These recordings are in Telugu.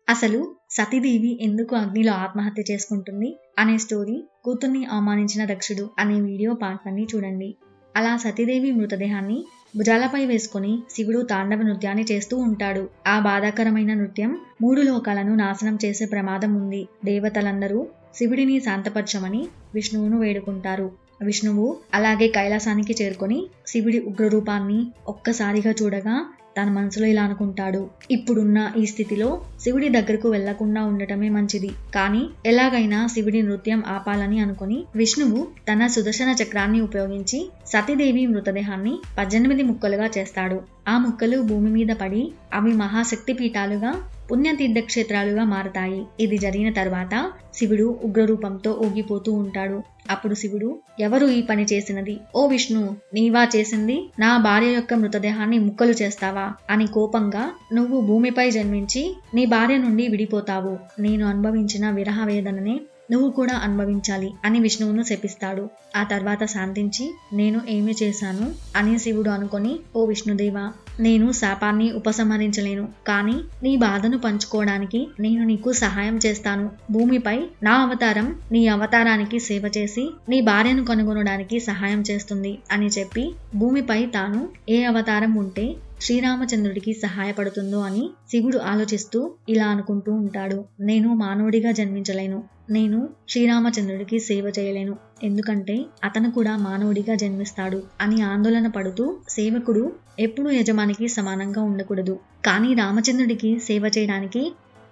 అసలు సతీదేవి ఎందుకు అగ్నిలో ఆత్మహత్య చేసుకుంటుంది అనే స్టోరీ కూతుర్ని అవమానించిన దక్షుడు అనే వీడియో పార్ట్ 1 చూడండి. అలా సతీదేవి మృతదేహాన్ని భుజాలపై వేసుకుని శివుడు తాండవ నృత్యాన్ని చేస్తూ ఉంటాడు. ఆ బాధాకరమైన నృత్యం 3 లోకాలను నాశనం చేసే ప్రమాదం ఉంది. దేవతలందరూ శివుడిని శాంతపరచమని విష్ణువును వేడుకుంటారు. విష్ణువు అలాగే కైలాసానికి చేరుకొని శివుడి ఉగ్రరూపాన్ని ఒక్కసారిగా చూడగా తన మనసులో ఇలా అనుకుంటాడు, ఇప్పుడున్న ఈ స్థితిలో శివుడి దగ్గరకు వెళ్లకుండా ఉండటమే మంచిది. కానీ ఎలాగైనా శివుడి నృత్యం ఆపాలని అనుకుని విష్ణువు తన సుదర్శన చక్రాన్ని ఉపయోగించి సతీదేవి మృతదేహాన్ని 18 ముక్కలుగా చేస్తాడు. ఆ ముక్కలు భూమి మీద పడి అవి మహాశక్తి పీఠాలుగా పుణ్యతీర్థక్షేత్రాలుగా మారతాయి. ఇది జరిగిన తర్వాత శివుడు ఉగ్రరూపంతో ఊగిపోతూ ఉంటాడు. అప్పుడు శివుడు, ఎవరు ఈ పని చేసినది? ఓ విష్ణు, నీవా చేసింది? నా భార్య యొక్క మృతదేహాన్ని ముక్కలు చేస్తావా అని కోపంగా, నువ్వు భూమిపై జన్మించి నీ భార్య నుండి విడిపోతావు. నేను అనుభవించిన విరహ వేదననే నువ్వు కూడా అనుభవించాలి అని విష్ణువును శపిస్తాడు. ఆ తర్వాత శాంతించి, నేను ఏమి చేశాను అని శివుడు అనుకొని, ఓ విష్ణుదేవా, నేను శాపాన్ని ఉపసంహరించలేను, కానీ నీ బాధను పంచుకోవడానికి నేను నీకు సహాయం చేస్తాను. భూమిపై నా అవతారం నీ అవతారానికి సేవ చేసి నీ భార్యను కనుగొనడానికి సహాయం చేస్తుంది అని చెప్పి భూమిపై తాను ఏ అవతారం ఉంటే శ్రీరామచంద్రుడికి సహాయపడుతుందో అని శివుడు ఆలోచిస్తూ ఇలా అనుకుంటూ ఉంటాడు, నేను మానవుడిగా జన్మించలేను, నేను శ్రీరామచంద్రుడికి సేవ చేయలేను, ఎందుకంటే అతను కూడా మానవుడిగా జన్మిస్తాడు అని ఆందోళన పడుతూ, సేవకుడు ఎప్పుడూ యజమానికి సమానంగా ఉండకూడదు, కానీ రామచంద్రుడికి సేవ చేయడానికి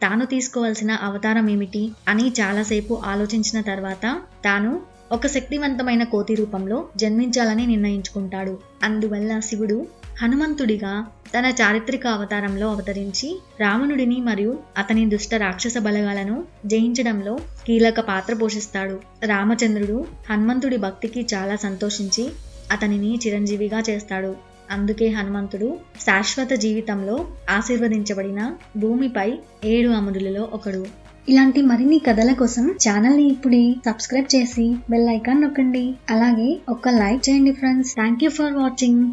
తాను తీసుకోవాల్సిన అవతారం ఏమిటి అని చాలాసేపు ఆలోచించిన తర్వాత తాను ఒక శక్తివంతమైన కోతి రూపంలో జన్మించాలని నిర్ణయించుకుంటాడు. అందువల్ల శివుడు హనుమంతుడిగా తన చారిత్రక అవతారంలో అవతరించి రావణుడిని మరియు అతని దుష్ట రాక్షస బలగాలను జయించడంలో కీలక పాత్ర పోషిస్తాడు. రామచంద్రుడు హనుమంతుడి భక్తికి చాలా సంతోషించి అతనిని చిరంజీవిగా చేస్తాడు. అందుకే హనుమంతుడు శాశ్వత జీవితంలో ఆశీర్వదించబడిన భూమిపై 7 అమరులలో ఒకడు. ఇలాంటి మరిన్ని కథల కోసం ఛానల్ ని ఇప్పుడే సబ్స్క్రైబ్ చేసి బెల్ ఐకాన్ నొక్కండి. అలాగే ఒక లైక్ చేయండి friends. Thank you for watching.